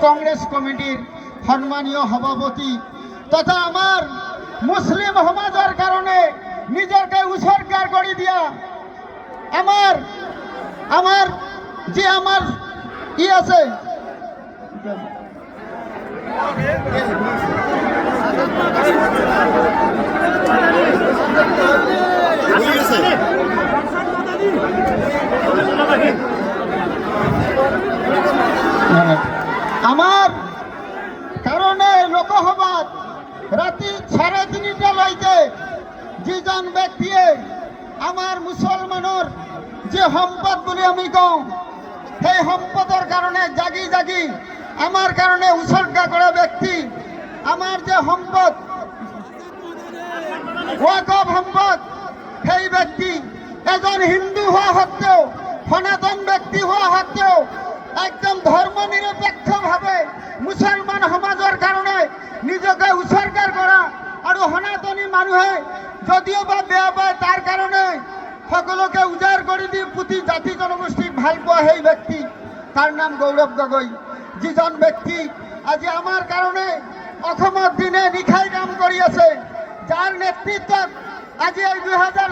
কংগ্রেস কমিটির সম্মানীয় সভাপতি তথা আমার মুসলিম সমাজের কারণে নিজেকে উৎসর্গার করে দিয়া আমার আমার যে আমার কি আছে আমার কারণে লোকসভাত রাতি 3:30 লাইতে যেজন ব্যক্তিয়ে আমার মুসলমানের যে সম্পদ বলে আমি কওঁ সেই সম্পদের কারণে জাগি জাগি আমার কারণে উৎসর্গা করা ব্যক্তি আমার যে সম্পদ ওয়াকফ সম্পদ সেই ব্যক্তি এজন হিন্দু হওয়া সত্ত্বেও সনাতন ব্যক্তি হওয়া সত্ত্বেও একদম ধর্ম নিরপেক্ষভাবে মুসলমান সমাজের কারণে নিজকে উৎসর্গার করা আর সনাতনী মানুহে যদিও বা বেয়া পায় তার কারণে সকলকে উজাড় করে দি পুঁতি জাতি জনগোষ্ঠীক ভাল পোৱা সেই ব্যক্তি তার নাম গৌরব গগৈ যিজন ব্যক্তি আজি আমার কারণে অসমত দিনে নিশাই কাম কৰি আছে যার নেতৃত্বত আজি এই 2000